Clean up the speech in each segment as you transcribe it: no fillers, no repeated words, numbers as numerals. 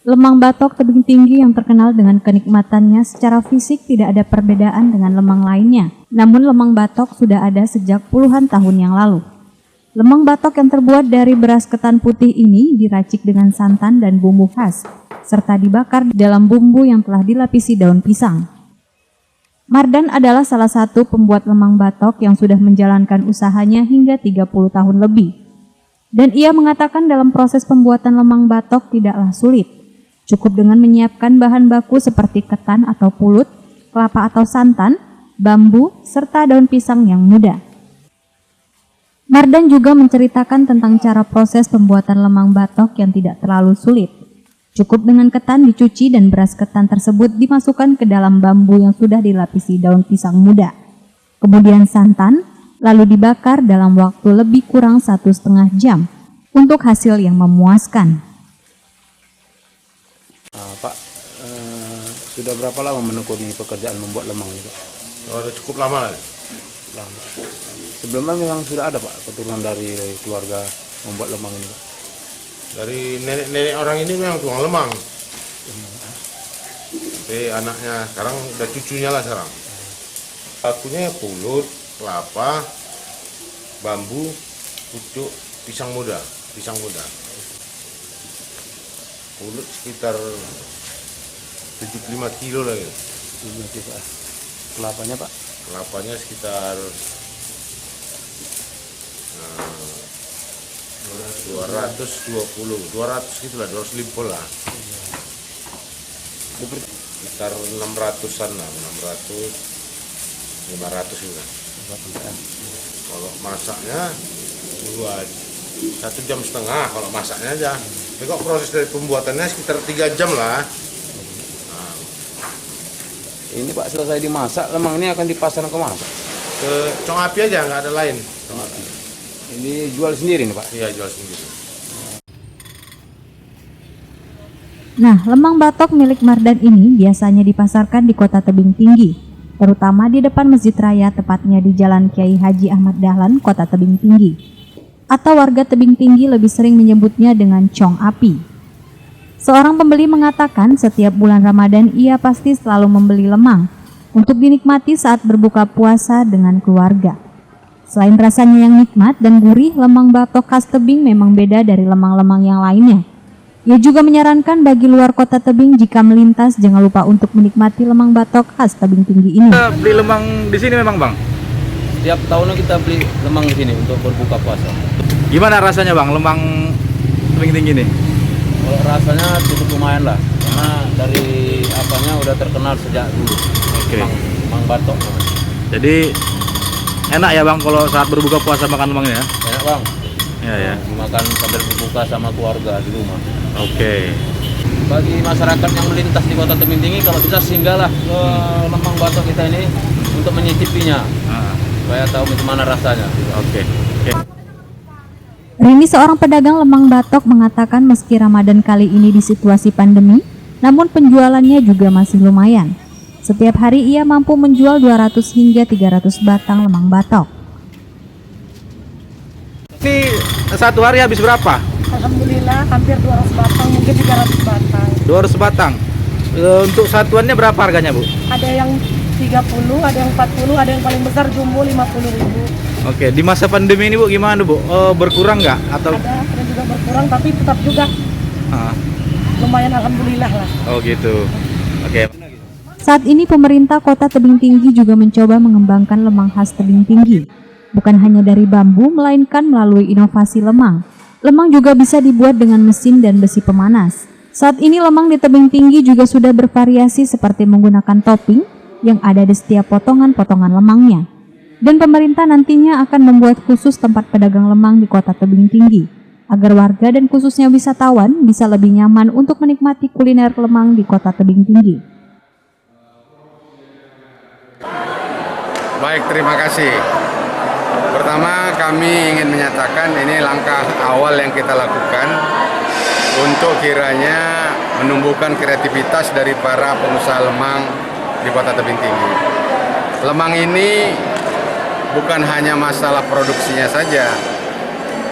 Lemang batok tebing tinggi yang terkenal dengan kenikmatannya secara fisik tidak ada perbedaan dengan lemang lainnya. Namun lemang batok sudah ada sejak puluhan tahun yang lalu. Lemang batok yang terbuat dari beras ketan putih ini diracik dengan santan dan bumbu khas, serta dibakar dalam bumbu yang telah dilapisi daun pisang. Mardan adalah salah satu pembuat lemang batok yang sudah menjalankan usahanya hingga 30 tahun lebih. Dan ia mengatakan dalam proses pembuatan lemang batok tidaklah sulit. Cukup dengan menyiapkan bahan baku seperti ketan atau pulut, kelapa atau santan, bambu, serta daun pisang yang muda. Mardan juga menceritakan tentang cara proses pembuatan lemang batok yang tidak terlalu sulit. Cukup dengan ketan dicuci dan beras ketan tersebut dimasukkan ke dalam bambu yang sudah dilapisi daun pisang muda. Kemudian santan, lalu dibakar dalam waktu lebih kurang 1,5 jam untuk hasil yang memuaskan. Pak, sudah berapa lama menekuni pekerjaan membuat lemang ini, Pak? Sudah cukup lama lah. Lama. Sebelumnya memang sudah ada, Pak, keturunan dari keluarga membuat lemang ini, Pak? Dari nenek-nenek orang ini memang tukang lemang. Tapi anaknya sekarang udah cucunya lah sekarang. Bakunya pulut, kelapa, bambu, pucuk, pisang muda. Pulut sekitar 75 kilo lah ya. Kelapanya, Pak? Kelapanya sekitar 200 gitu lah, 250 lah. Sekitar 600-an lah, 600, 500 gitu lah. Kalau masaknya 1,5 jam kalau masaknya aja. Tapi kok proses dari pembuatannya sekitar 3 jam lah. Nah, Ini, Pak, selesai dimasak, lemang ini akan dipasarkan ke mana, Pak? ke Cong Api aja, nggak ada lain. Ini jual sendiri nih, Pak? Iya, jual sendiri. Nah, lemang batok milik Mardan ini biasanya dipasarkan di kota tebing tinggi, terutama di depan Masjid Raya, tepatnya di Jalan Kiai Haji Ahmad Dahlan, kota tebing tinggi. Atau warga tebing tinggi lebih sering menyebutnya dengan Cong Api. Seorang pembeli mengatakan setiap bulan Ramadan ia pasti selalu membeli lemang untuk dinikmati saat berbuka puasa dengan keluarga. Selain rasanya yang nikmat dan gurih, lemang batok khas tebing memang beda dari lemang-lemang yang lainnya. Ia juga menyarankan bagi luar kota tebing jika melintas jangan lupa untuk menikmati lemang batok khas tebing tinggi ini. Kita beli lemang di sini memang, Bang? Tiap tahunnya kita beli lemang di sini untuk berbuka puasa. Gimana rasanya, Bang, lemang tebing tinggi ini? Kalau rasanya cukup lumayan lah, karena dari apanya udah terkenal sejak dulu. Oke. Lemang batok. Jadi enak ya, Bang, kalau saat berbuka puasa makan lemangnya? Enak, Bang. Ya, ya. Makan sambil berbuka sama keluarga di rumah. Oke. Bagi masyarakat yang melintas di kota tebing tinggi, kalau bisa singgahlah ke lemang batok kita ini untuk menyicipinya, supaya tahu bagaimana rasanya. Oke. Rini, seorang pedagang lemang batok, mengatakan meski Ramadan kali ini di situasi pandemi, namun penjualannya juga masih lumayan. Setiap hari ia mampu menjual 200 hingga 300 batang lemang batok. Ini satu hari habis berapa? Alhamdulillah hampir 200 batang, mungkin 300 batang. 200 batang. Untuk satuannya berapa harganya, Bu? Ada yang 30, ada yang 40, ada yang paling besar jumbo 50.000. Oke, di masa pandemi ini, Bu, gimana, Bu? Berkurang nggak? Atau Ada juga berkurang, tapi tetap juga lumayan, alhamdulillah lah. Oh, gitu. Oke. Saat ini pemerintah kota tebing tinggi juga mencoba mengembangkan lemang khas tebing tinggi. Bukan hanya dari bambu, melainkan melalui inovasi lemang. Lemang juga bisa dibuat dengan mesin dan besi pemanas. Saat ini lemang di tebing tinggi juga sudah bervariasi seperti menggunakan topping yang ada di setiap potongan-potongan lemangnya. Dan pemerintah nantinya akan membuat khusus tempat pedagang lemang di kota tebing tinggi, agar warga dan khususnya wisatawan bisa lebih nyaman untuk menikmati kuliner lemang di kota tebing tinggi. Baik, terima kasih. Pertama, kami ingin menyatakan ini langkah awal yang kita lakukan untuk kiranya menumbuhkan kreativitas dari para pengusaha lemang di kota tebing tinggi. Lemang ini bukan hanya masalah produksinya saja,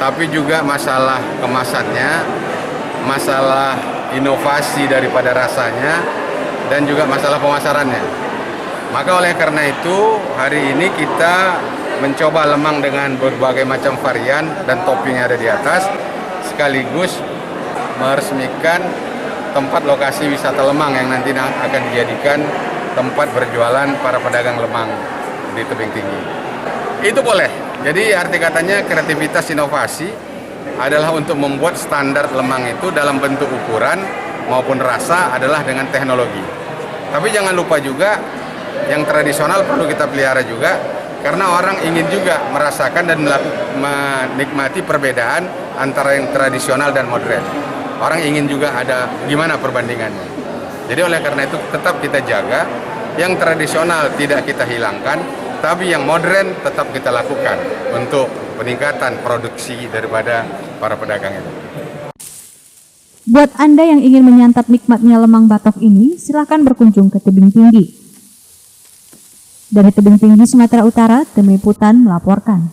tapi juga masalah kemasannya, masalah inovasi daripada rasanya, dan juga masalah pemasarannya. Maka oleh karena itu, hari ini kita mencoba lemang dengan berbagai macam varian dan topping yang ada di atas, sekaligus meresmikan tempat lokasi wisata lemang yang nanti akan dijadikan tempat berjualan para pedagang lemang di tebing tinggi. Itu boleh. Jadi arti katanya kreativitas inovasi adalah untuk membuat standar lemang itu dalam bentuk ukuran maupun rasa adalah dengan teknologi. Tapi jangan lupa juga yang tradisional perlu kita pelihara juga, karena orang ingin juga merasakan dan menikmati perbedaan antara yang tradisional dan modern. Orang ingin juga ada gimana perbandingannya. Jadi oleh karena itu tetap kita jaga, yang tradisional tidak kita hilangkan, tapi yang modern tetap kita lakukan untuk peningkatan produksi daripada para pedagang itu. Buat Anda yang ingin menyantap nikmatnya lemang batok ini, silakan berkunjung ke Tebing Tinggi. Dari Tebing Tinggi, Sumatera Utara, Tim Liputan melaporkan.